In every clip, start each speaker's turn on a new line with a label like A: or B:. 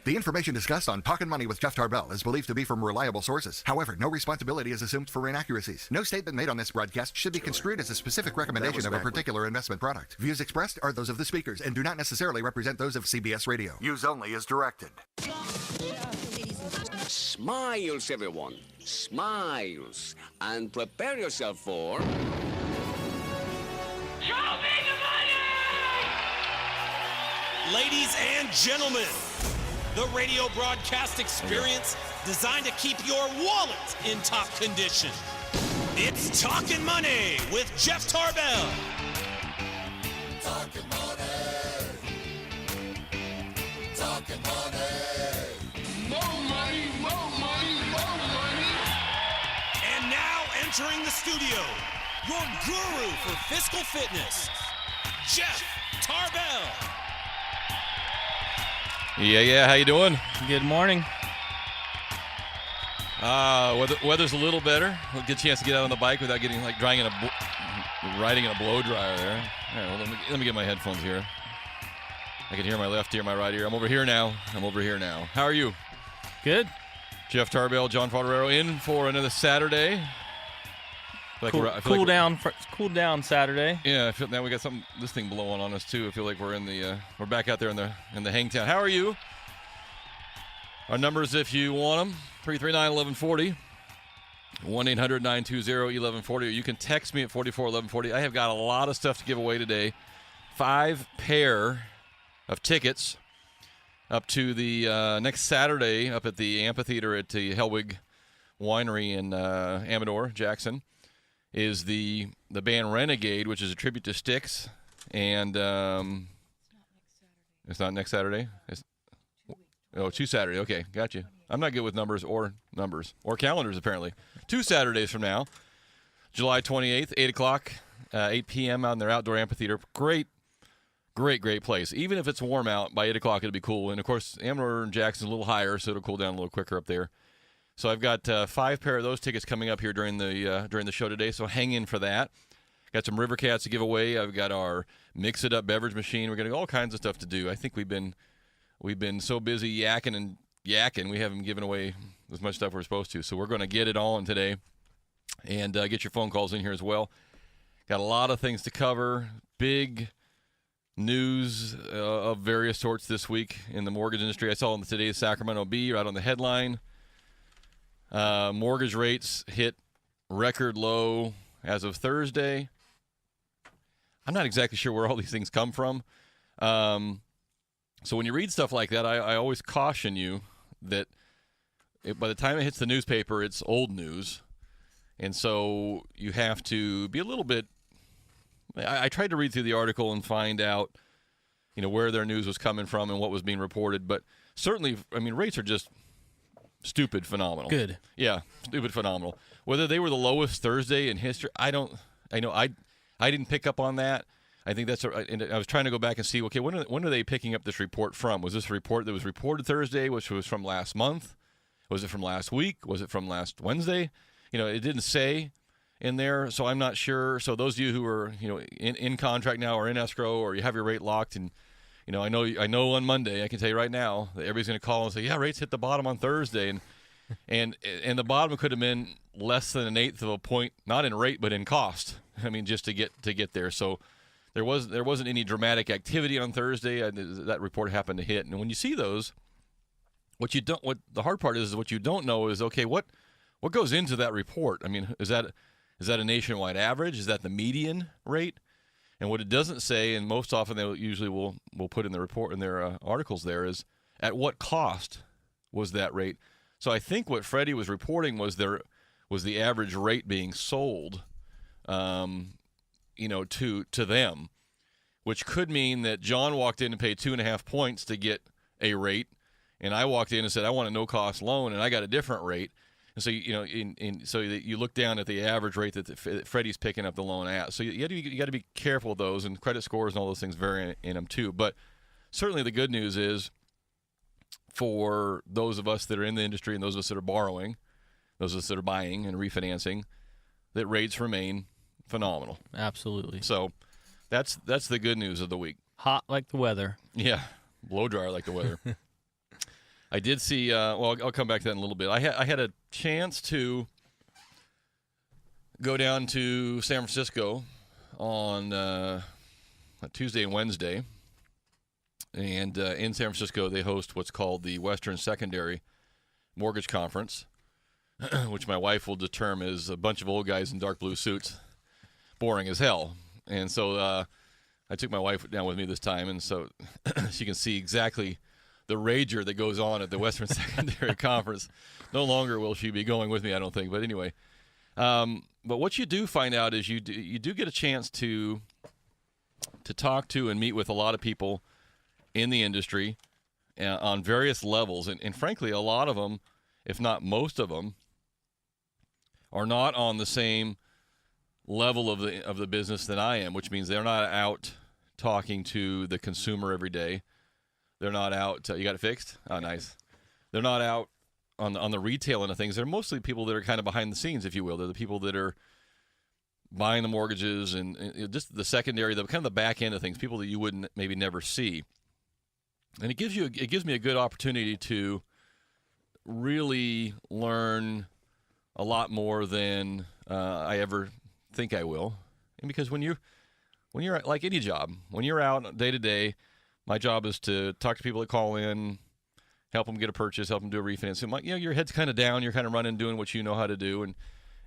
A: The information discussed on Talkin Money with Jeff Tarbell is believed to be from reliable sources. However, no responsibility is assumed for inaccuracies. No statement made on this broadcast should be construed as a specific recommendation of a particular investment product. Views expressed are those of the speakers and do not necessarily represent those of CBS Radio. Use only as directed.
B: Smiles, everyone. Smiles. And prepare yourself for...
C: Show me the money!
D: Ladies and gentlemen, the radio broadcast experience designed to keep your wallet in top condition. It's Talkin Money with Jeff Tarbell.
E: Talkin Money. Talkin Money.
C: More money, more money, more money.
D: And now entering the studio, your guru for fiscal fitness, Jeff Tarbell.
F: Yeah, how you doing?
G: Good morning.
F: Weather's a little better. We'll get a chance to get out on the bike without getting like riding in a blow dryer there. All right, well, let me get my headphones here. I can hear my left ear, my right ear. I'm over here now. How are you?
G: Good.
F: Jeff Tarbell, John Fargo in for another Saturday.
G: Cool down Saturday.
F: Yeah, I feel now we got this thing blowing on us too. I feel like we're we're back out there in the hangtown. How are you? Our numbers, if you want them, 339-1140, 1-800-920-1140. Or you can text me at 441140. I have got a lot of stuff to give away today. 5 pair of tickets up to the next Saturday up at the amphitheater at the Hellwig Winery in Amador, Jackson. Is the band Renegade, which is a tribute to Styx, and it's not next Saturday. It's 2 Saturday. Okay, got you. I'm not good with numbers or calendars apparently. 2 Saturdays from now, July 28th, 8 o'clock, 8 p.m. out in their outdoor amphitheater. Great place. Even if it's warm out, by 8 o'clock it'll be cool. And of course, Amador and Jackson's a little higher, so it'll cool down a little quicker up there. So I've got 5 pair of those tickets coming up here during the show today, so hang in for that. Got some River Cats to give away. I've got our Mix It Up beverage machine. We're getting all kinds of stuff to do. I think we've been so busy yakking, we haven't given away as much stuff we're supposed to. So we're going to get it all in today and get your phone calls in here as well. Got a lot of things to cover. Big news of various sorts this week in the mortgage industry. I saw in today's Sacramento Bee right on the headline. Mortgage rates hit record low as of Thursday. I'm not exactly sure where all these things come from. So when you read stuff like that, I always caution you that by the time it hits the newspaper, it's old news. And so you have to be a little bit – I tried to read through the article and find out, where their news was coming from and what was being reported. But certainly, rates are just – stupid phenomenal. Good. Yeah, stupid phenomenal. Whether they were the lowest Thursday in history, I didn't pick up on that. I think and I was trying to go back and see, okay, when are they picking up this report from? Was this a report that was reported Thursday, which was from last month? Was it from last week? Was it from last Wednesday? It didn't say in there, so I'm not sure. So those of you who are, in contract now or in escrow or you have your rate locked and I know on Monday, I can tell you right now that everybody's going to call and say, yeah, rates hit the bottom on Thursday. And the bottom could have been less than 1/8 of a point, not in rate, but in cost. Just to get there. So there wasn't any dramatic activity on Thursday. That report happened to hit. And when you see those, what the hard part is what you don't know is, okay, what goes into that report? Is that a nationwide average? Is that the median rate? And what it doesn't say, and most often they usually will put in the report in their articles there, is at what cost was that rate. So I think what Freddie was reporting was the average rate being sold, to them, which could mean that John walked in and paid 2.5 points to get a rate, and I walked in and said I want a no-cost loan, and I got a different rate. And so so you look down at the average rate that Freddie's picking up the loan at. So you got to be careful of those, and credit scores and all those things vary in them too. But certainly the good news is for those of us that are in the industry and those of us that are borrowing, those of us that are buying and refinancing, that rates remain phenomenal.
G: Absolutely.
F: So that's the good news of the week.
G: Hot like the weather.
F: Yeah, blow dryer like the weather. I did see. Well, I'll come back to that in a little bit. I had a chance to go down to San Francisco on Tuesday and Wednesday, and in San Francisco they host what's called the Western Secondary Mortgage Conference, which my wife will determine is a bunch of old guys in dark blue suits, boring as hell. And so I took my wife down with me this time, and so she can see exactly the rager that goes on at the Western Secondary Conference. No longer will she be going with me, I don't think. But anyway, but what you do find out is you do get a chance to talk to and meet with a lot of people in the industry on various levels, and frankly, a lot of them, if not most of them, are not on the same level of the business that I am, which means they're not out talking to the consumer every day. They're not out. You got it fixed? Oh, nice. They're not out on the retail end of things. They're mostly people that are kind of behind the scenes, if you will. They're the people that are buying the mortgages and just the secondary, the kind of the back end of things, people that you wouldn't maybe never see. And it gives me a good opportunity to really learn a lot more than I ever think I will. And because when you're like any job, when you're out day to day, my job is to talk to people that call in, help them get a purchase, help them do a refinance. So your head's kind of down, you're kind of running, doing what you know how to do,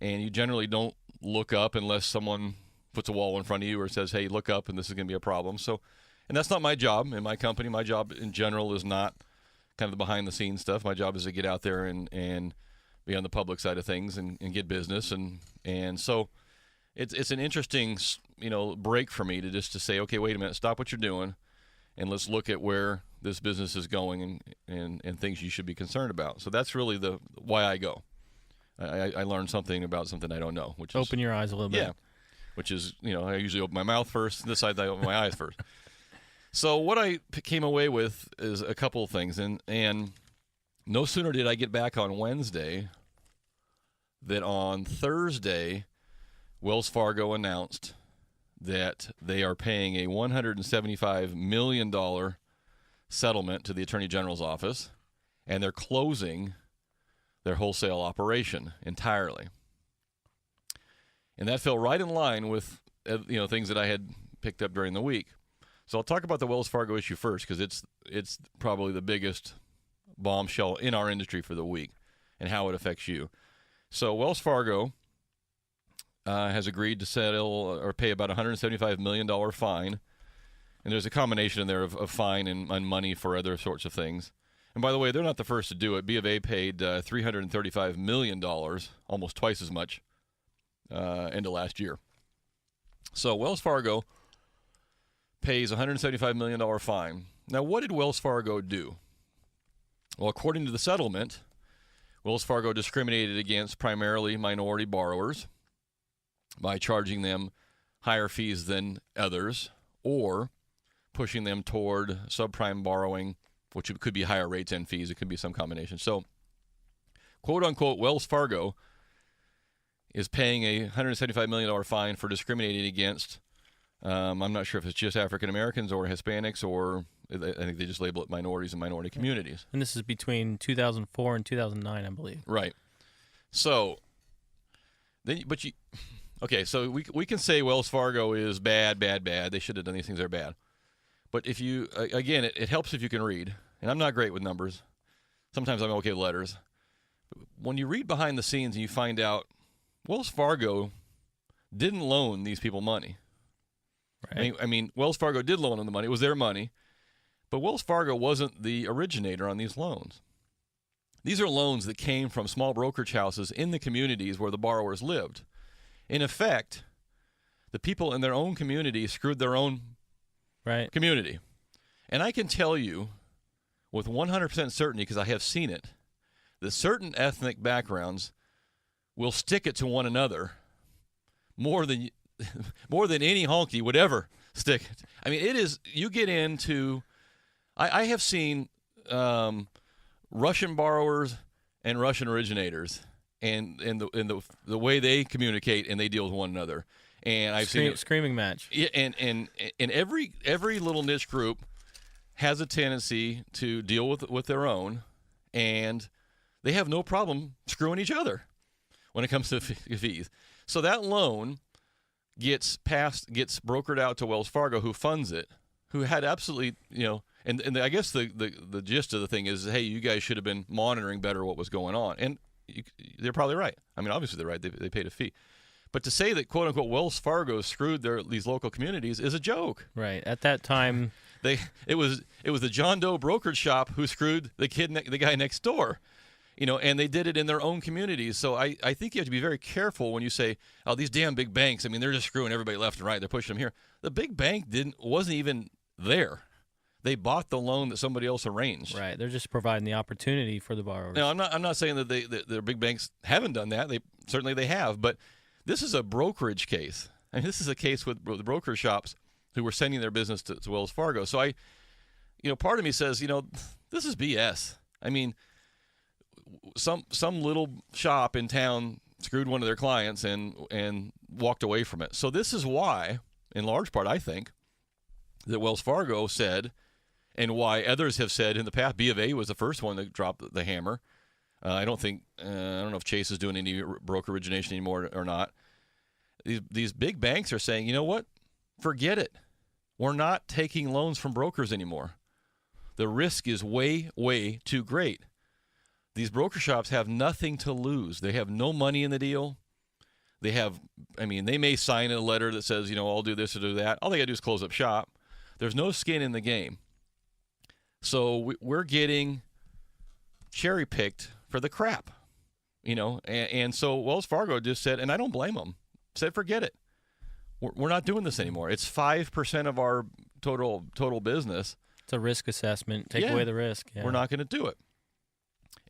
F: and you generally don't look up unless someone puts a wall in front of you or says, hey, look up and this is going to be a problem. So, and that's not my job in my company. My job in general is not kind of the behind the scenes stuff. My job is to get out there and be on the public side of things and get business. And so it's an interesting, break for me to say, okay, wait a minute, stop what you're doing and let's look at where this business is going and things you should be concerned about. So that's really why I go. I learned something about something I don't know. Which is,
G: open your eyes a little bit.
F: Yeah, which is, I usually open my mouth first. This side I open my eyes first. So what I came away with is a couple of things. And no sooner did I get back on Wednesday that on Thursday, Wells Fargo announced that they are paying a $175 million settlement to the Attorney General's office, and they're closing their wholesale operation entirely. And that fell right in line with things that I had picked up during the week. So I'll talk about the Wells Fargo issue first because it's probably the biggest bombshell in our industry for the week and how it affects you. So Wells Fargo has agreed to settle or pay about $175 million fine. And there's a combination in there of fine and money for other sorts of things. And by the way, they're not the first to do it. B of A paid $335 million, almost twice as much, end of last year. So Wells Fargo pays $175 million fine. Now, what did Wells Fargo do? Well, according to the settlement, Wells Fargo discriminated against primarily minority borrowers by charging them higher fees than others or pushing them toward subprime borrowing, which could be higher rates and fees. It could be some combination. So, quote unquote, Wells Fargo is paying a $175 million fine for discriminating against, I'm not sure if it's just African Americans or Hispanics, or I think they just label it minorities and minority communities.
G: And this is between 2004 and 2009, I believe.
F: Right. So, so we can say Wells Fargo is bad. They should have done these things. They're bad. But if you, again, it helps if you can read. And I'm not great with numbers. Sometimes I'm okay with letters. When you read behind the scenes and you find out Wells Fargo didn't loan these people money. Right. I mean, Wells Fargo did loan them the money. It was their money. But Wells Fargo wasn't the originator on these loans. These are loans that came from small brokerage houses in the communities where the borrowers lived. In effect, the people in their own community screwed their own community. And I can tell you with 100% certainty, because I have seen it, that certain ethnic backgrounds will stick it to one another more than any honky would ever stick it. I mean, it is, you get into, I have seen Russian borrowers and Russian originators and the way they communicate and they deal with one another. And I've seen
G: screaming match.
F: Yeah, and every little niche group has a tendency to deal with their own, and they have no problem screwing each other when it comes to fees. So that loan gets brokered out to Wells Fargo, who funds it, who had absolutely, and I guess the gist of the thing is, hey, you guys should have been monitoring better what was going on. And they're probably right. I mean, obviously they're right. They paid a fee. But to say that, quote unquote, Wells Fargo screwed these local communities is a joke.
G: Right. At that time,
F: it was the John Doe brokerage shop who screwed the guy next door. And they did it in their own communities. So I think you have to be very careful when you say, oh, these damn big banks, I mean, they're just screwing everybody left and right. They're pushing them here. The big bank wasn't even there. They bought the loan that somebody else arranged.
G: right, they're just providing the opportunity for the borrowers.
F: Now, I'm not saying that the big banks haven't done that. Certainly they have. But this is a brokerage case. I mean, this is a case with the broker shops who were sending their business to Wells Fargo. So part of me says, this is BS. I mean, some little shop in town screwed one of their clients and walked away from it. So this is why, in large part, I think, that Wells Fargo said, and why others have said in the past, B of A was the first one to drop the hammer. I don't know if Chase is doing any broker origination anymore or not. These big banks are saying, you know what? Forget it. We're not taking loans from brokers anymore. The risk is way, way too great. These broker shops have nothing to lose. They have no money in the deal. They may sign a letter that says, I'll do this or do that. All they got to do is close up shop. There's no skin in the game. So we're getting cherry-picked for the crap, And so Wells Fargo just said, and I don't blame them, said forget it. We're not doing this anymore. It's 5% of our total business.
G: It's a risk assessment. Take away the risk. Yeah.
F: We're not going to do it.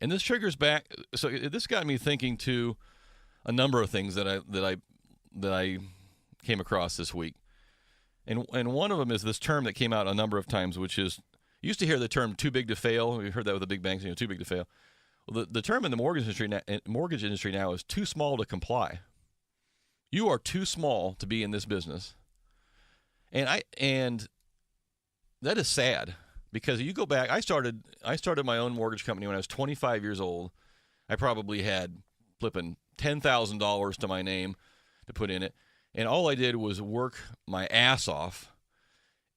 F: And this triggers back. So this got me thinking to a number of things that I came across this week. And one of them is this term that came out a number of times, which is, you used to hear the term too big to fail. We heard that with the big banks, too big to fail. Well, the term in the mortgage industry now is too small to comply. You are too small to be in this business. And that is sad, because you go back, I started my own mortgage company when I was 25 years old. I probably had flipping $10,000 to my name to put in it. And all I did was work my ass off,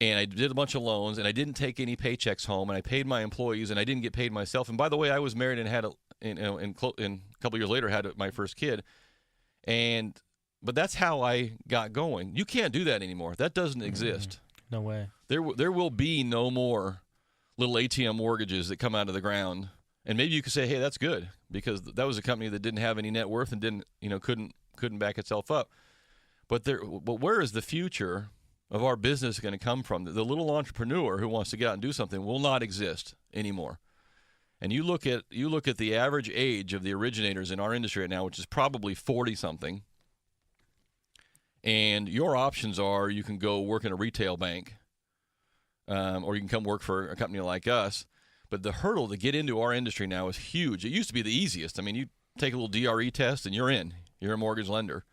F: and I did a bunch of loans, and I didn't take any paychecks home, and I paid my employees, and I didn't get paid myself. And by the way, I was married and had a couple years later had my first kid. But that's how I got going. You can't do that anymore. That doesn't exist.
G: No way.
F: There will be no more little ATM mortgages that come out of the ground. And maybe you could say, hey, that's good, because that was a company that didn't have any net worth and didn't, couldn't back itself up. But where is the future of our business going to come from? The little entrepreneur who wants to get out and do something will not exist anymore. And you look at the average age of the originators in our industry right now, which is probably 40-something. And your options are, you can go work in a retail bank, or you can come work for a company like us. But the hurdle to get into our industry now is huge. It used to be the easiest. I mean, you take a little DRE test and you're in. You're a mortgage lender.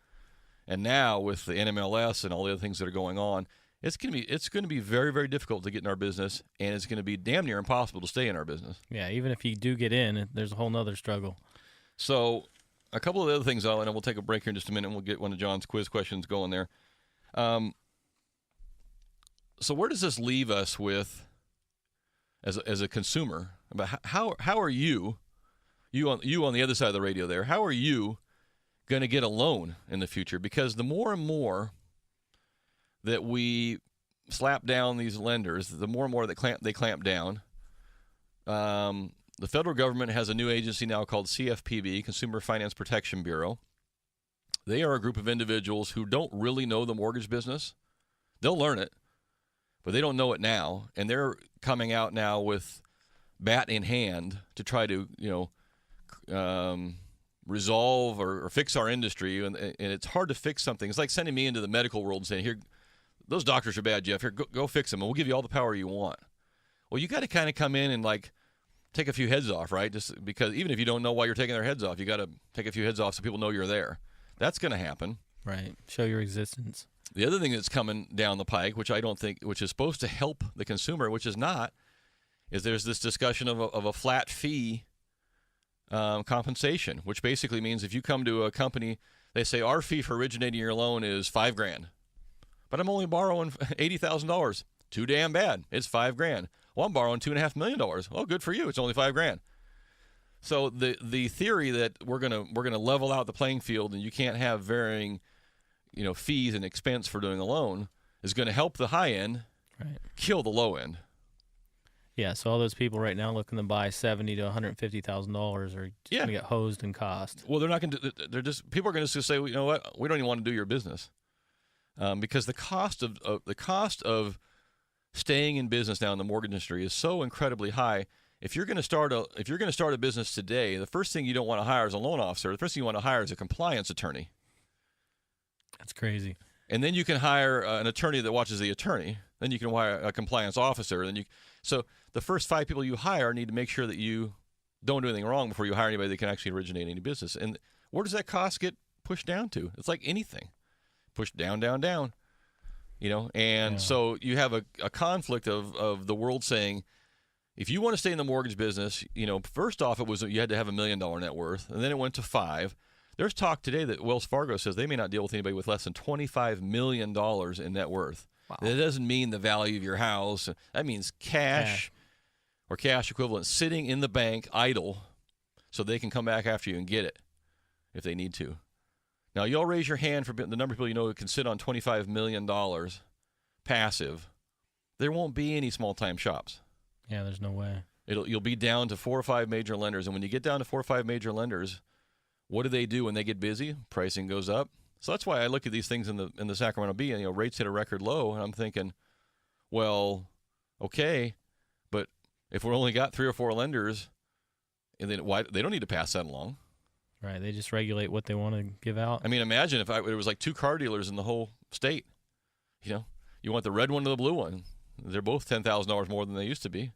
F: And now with the NMLS and all the other things that are going on, it's going to be very, very difficult to get in our business, and it's going to be damn near impossible to stay in our business. Yeah,
G: even if you do get in, there's a whole nother struggle.
F: So a couple of the other things, and we'll take a break here in just a minute, and we'll get one of John's quiz questions going there. So where does this leave us with, as a consumer, about how are you on the other side of the radio there, how are you going to get a loan in the future? Because the more and more that we slap down these lenders, the more and more that they clamp down. The federal government has a new agency now called CFPB, Consumer Finance Protection Bureau. They are a group of individuals who don't really know the mortgage business. They'll learn it, but they don't know it now. And they're coming out now with bat in hand to try to, resolve or fix our industry. And it's hard to fix something. It's like sending me into the medical world and saying, here, those doctors are bad, Jeff. Here, go fix them, and we'll give you all the power you want. Well, you got to kind of come in and take a few heads off, right? Just because even if you don't know why you're taking their heads off, you got to take a few heads off so people know you're there. That's going to happen.
G: Right. Show your existence.
F: The other thing that's coming down the pike, which is supposed to help the consumer, which is not, is there's this discussion of a flat fee compensation, which basically means if you come to a company, they say our fee for originating your loan is $5,000, but I'm only borrowing $80,000. Too damn bad. It's $5,000. Well, I'm borrowing $2.5 million. Well, good for you. It's only $5,000. So the theory that we're gonna level out the playing field and you can't have varying, fees and expense for doing a loan is going to help the high end,
G: right,
F: kill the low end.
G: Yeah, so all those people right now looking to buy $70,000 to $150,000 are just going to get hosed in cost.
F: Well, they're not going to. They're just people are going to say, you know what, we don't even want to do your business, because the cost of staying in business now in the mortgage industry is so incredibly high. If you're going to start a business today, the first thing you don't want to hire is a loan officer. The first thing you want to hire is a compliance attorney.
G: That's crazy.
F: And then you can hire an attorney that watches the attorney. Then you can hire a compliance officer. So the first 5 people you hire need to make sure that you don't do anything wrong before you hire anybody that can actually originate any business. And where does that cost get pushed down to? It's like anything, pushed down, down, down. So you have a conflict of the world saying, if you want to stay in the mortgage business, first off, you had to have $1 million net worth, and then it went to 5. There's talk today that Wells Fargo says they may not deal with anybody with less than $25 million in net worth.
G: Wow.
F: That doesn't mean the value of your house. That means cash or cash equivalent sitting in the bank idle so they can come back after you and get it if they need to. Now, you'll raise your hand for the number of people who can sit on $25 million passive. There won't be any small-time shops.
G: Yeah, there's no way.
F: You'll be down to 4 or 5 major lenders. And when you get down to 4 or 5 major lenders, what do they do when they get busy? Pricing goes up. So that's why I look at these things in the Sacramento Bee, and rates hit a record low, and I'm thinking, well, okay, but if we're only got 3 or 4 lenders, and then why they don't need to pass that along?
G: Right, they just regulate what they want to give out.
F: I mean, imagine if there was like 2 car dealers in the whole state. You want the red one or the blue one. They're both $10,000 more than they used to be.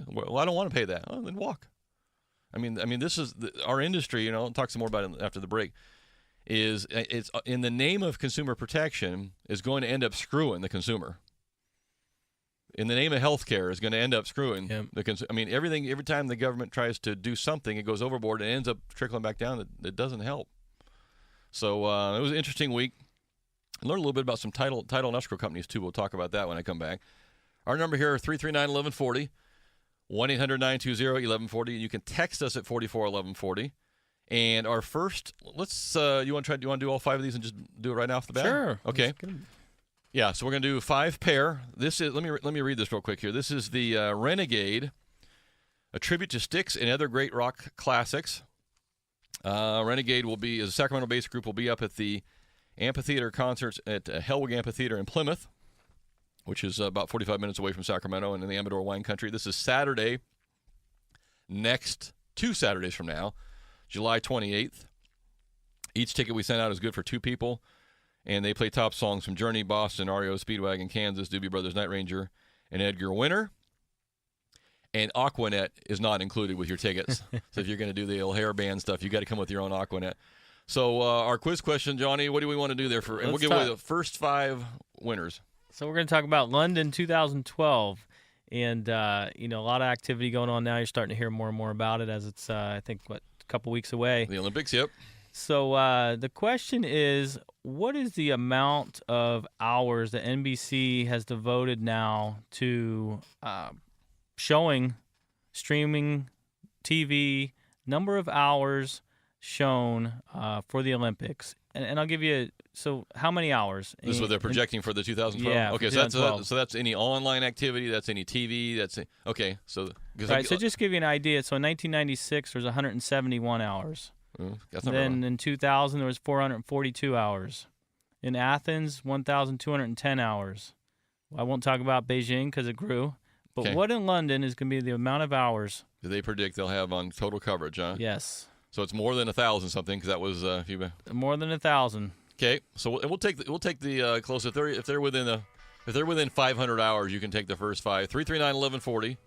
F: Well, I don't want to pay that. Oh, then walk. I mean, this is our industry. I'll talk some more about it after the break. It's in the name of consumer protection is going to end up screwing the consumer. In the name of healthcare is going to end up screwing the consumer. I mean, every time the government tries to do something, it goes overboard and ends up trickling back down. It doesn't help. So it was an interesting week. I learned a little bit about some title and escrow companies too. We'll talk about that when I come back. Our number here is 339-1140, 1-800-920-1140. You can text us at 441140. And our first, you want to do all 5 of these and just do it right off the bat?
G: Sure.
F: Okay. Yeah, so we're going to do 5 pair. This is let me read this real quick here. This is the Renegade, a tribute to Styx and other great rock classics. Renegade is a Sacramento-based group, will be up at the amphitheater concerts at Hellwig Amphitheater in Plymouth, which is about 45 minutes away from Sacramento and in the Amador wine country. This is Saturday, next 2 Saturdays from now, July 28th. Each ticket we sent out is good for 2 people, and they play top songs from Journey, Boston, REO, Speedwagon, Kansas, Doobie Brothers, Night Ranger, and Edgar Winter. And Aquanet is not included with your tickets. So if you're going to do the O'Hare Band stuff, you got to come with your own Aquanet. So our quiz question, Johnny, what do we want to do there and we'll give away the first 5 winners.
G: So we're going to talk about London 2012, and a lot of activity going on now. You're starting to hear more and more about it as it's I think a couple weeks away.
F: The Olympics, yep.
G: So the question is, what is the amount of hours that NBC has devoted now to streaming TV, number of hours shown for the Olympics? And I'll give you, so how many hours?
F: This is what they're projecting for the 2012?
G: Yeah,
F: okay, so that's any online activity, that's any TV, okay. So
G: so just give you an idea. So in 1996, there was 171 hours.
F: That's not
G: then
F: wrong.
G: in 2000, there was 442 hours. In Athens, 1,210 hours. I won't talk about Beijing because it grew. But
F: Okay.
G: what in London is going to be the amount of hours?
F: Do they predict they'll have on total coverage, huh?
G: Yes.
F: So it's more than 1,000 something because that was
G: More than 1,000.
F: Okay, so we'll take the close. If they're within 500 hours, you can take the first 5. 339-1140,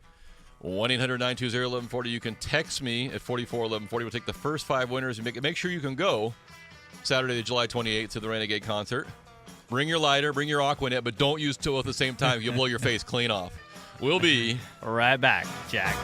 F: 1-800-920-1140. You can text me at 441140. We'll take the first 5 winners and make sure you can go Saturday, July 28th to the Renegade concert. Bring your lighter, bring your Aquanet, but don't use 2 at the same time. You'll blow your face clean off. We'll be
G: right back, Jack.